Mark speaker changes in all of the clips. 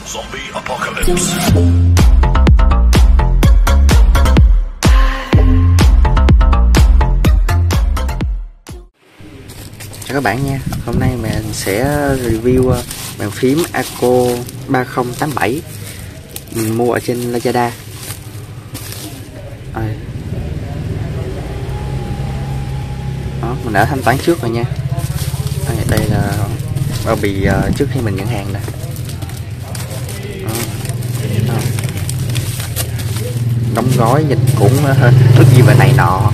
Speaker 1: Zombie Apocalypse.
Speaker 2: Chào các bạn nha, hôm nay mình sẽ review bàn phím Aco 3087 mình mua ở trên Lazada. Đó, mình đã thanh toán trước rồi nha. Đây là bao bì trước khi mình nhận hàng nè. Đóng gói dịch cũng ước gì về này nọ.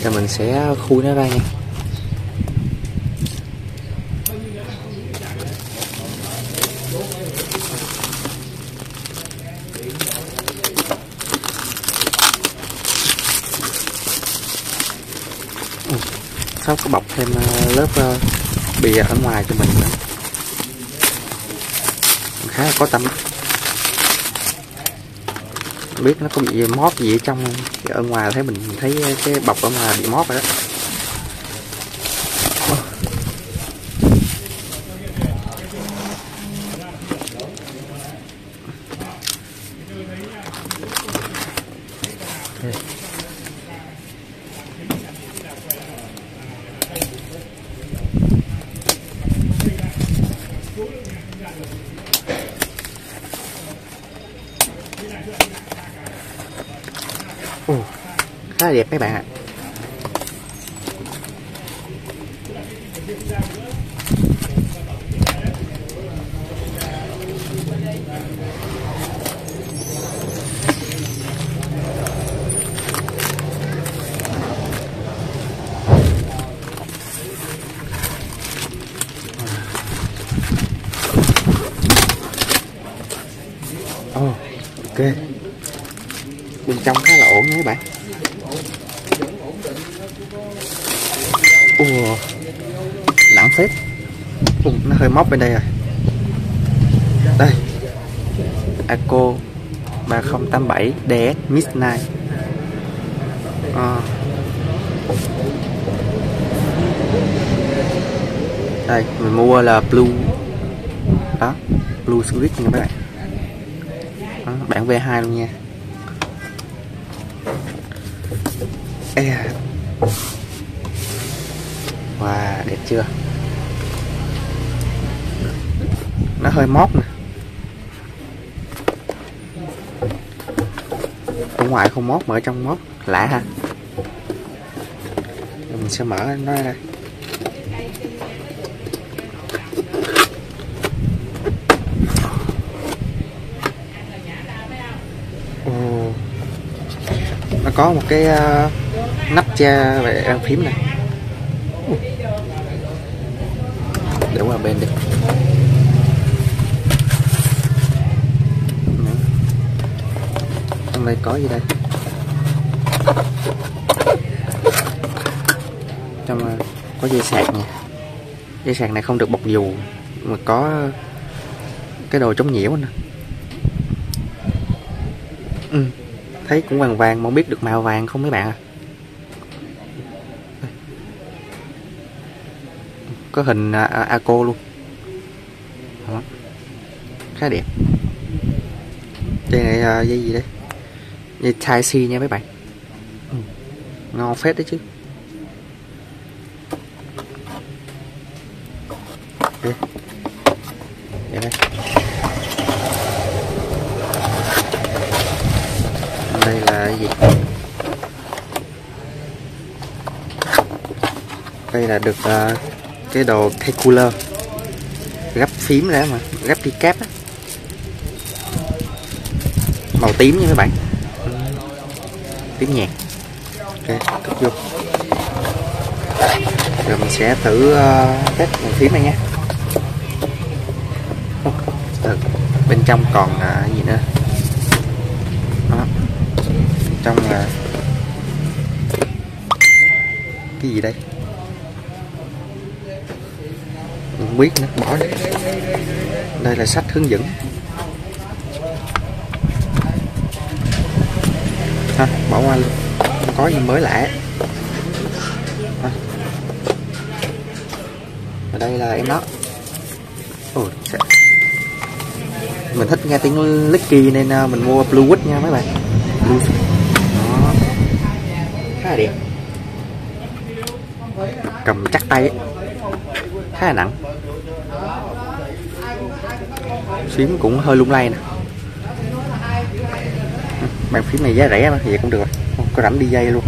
Speaker 2: Rồi mình sẽ khui nó ra nha. Sao có bọc thêm lớp bìa ở ngoài cho mình nữa. Khá là có tâm. Không biết nó có bị móp gì ở trong không? Ở ngoài thấy mình thấy cái bọc ở ngoài bị móp rồi đó. Khá là đẹp mấy bạn ạ. Ok. Bên trong khá là ổn nha các bạn. Nặng phết. Nó hơi móc bên đây rồi. Đây, Aco 3087 DS Midnight. Đây, mình mua là Blue. Đó, Blue Switch nha các bạn. Đó, bản V2 luôn nha. Wow, đẹp chưa? Nó hơi móp nè. Ở ngoài không móp mà ở trong móp, lạ ha. Mình sẽ mở nó ra. Nó có một cái nắp che về bàn phím này. Để qua bên đi. Trong đây có gì đây? Trong có dây sạc nha. Dây sạc này không được bọc dù mà có cái đồ chống nhiễu nè. Thấy cũng vàng vàng mà không biết được màu vàng không mấy bạn à. Có hình Aco luôn. Đó. Khá đẹp. Dây này dây gì đây? Dây Type-C nha mấy bạn. Ngon phết đấy chứ. Okay. Đây đây. Đây là cái gì? Đây là được cái đồ K-Cooler, gấp phím ra mà, gấp keycap á, màu tím nha mấy bạn, tím nhạt. Ok, cất vô. Rồi mình sẽ thử test bàn phím này nha. Bên trong còn gì nữa? Đó. Trong là cái gì đây? Không biết nữa, bỏ đi. Đây là sách hướng dẫn. Bỏ qua luôn, không có gì mới lạ. Ở đây là em nó. Ôi, mình thích nghe tiếng Licky nên mình mua Bluewood nha mấy bạn. Bluewood. Đó. Khá là đẹp, cầm chắc tay ấy. Khá là nặng, phím cũng hơi lung lay nè. Bàn phím này giá rẻ mà, vậy cũng được rồi, có rảnh đi dây luôn.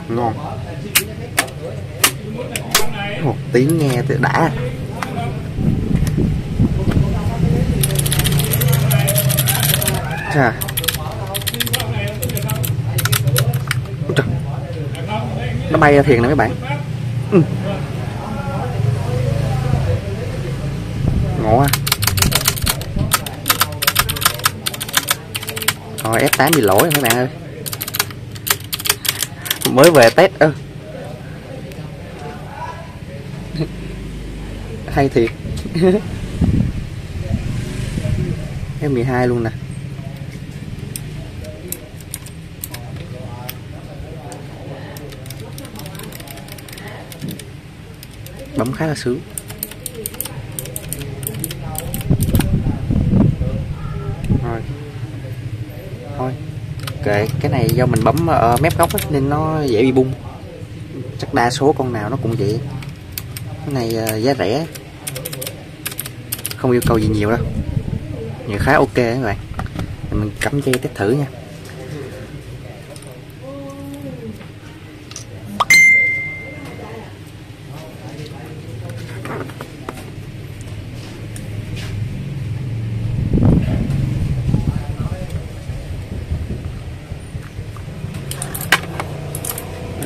Speaker 2: Ngon. Tiếng nghe đã. Chà. Trời. Nó bay ra thiền nè mấy bạn. Ngộ à. Rồi F8 bị lỗi rồi mấy bạn ơi. Mới về test hay thiệt. F12 luôn nè. Bấm khá là sướng. Rồi thôi kệ, cái này do mình bấm ở mép góc nên nó dễ bị bung. Chắc đa số con nào nó cũng vậy. Cái này giá rẻ, không yêu cầu gì nhiều đâu, nhưng khá ok các bạn. Mình cắm dây test thử nha.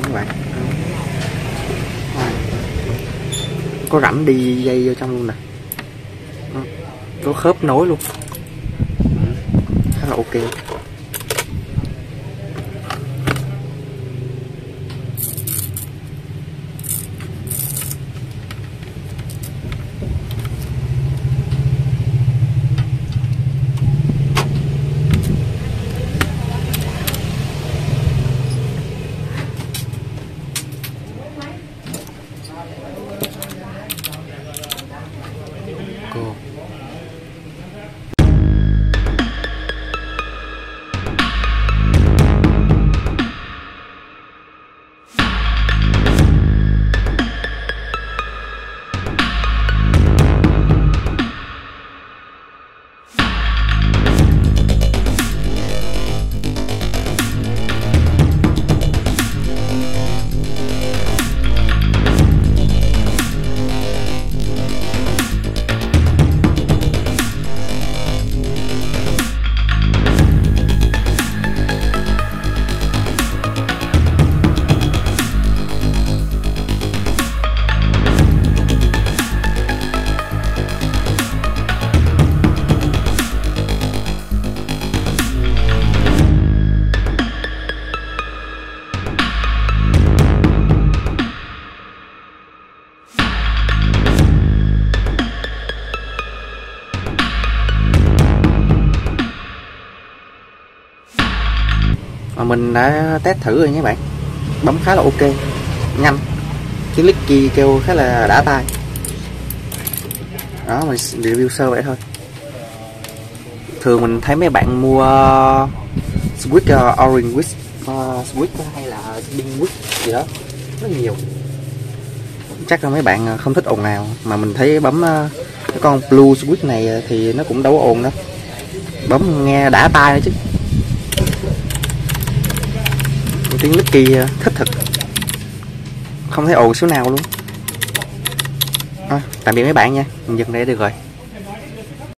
Speaker 2: Các bạn có rãnh đi dây vô trong luôn nè, có khớp nối luôn, khá là ok. Cô mà mình đã test thử rồi nha các bạn, bấm khá là ok, nhanh, cái Licky kêu khá là đã tai. Đó, mình review sơ vậy thôi. Thường mình thấy mấy bạn mua switch orange switch hay là pink switch gì đó rất nhiều, chắc là mấy bạn không thích ồn nào, mà mình thấy bấm cái con blue switch này thì nó cũng đâu có ồn đâu, bấm nghe đã tai nữa chứ. Tiếng Licky thích thật, không thấy ồn số nào luôn. Tạm biệt mấy bạn nha, mình dừng đây được rồi.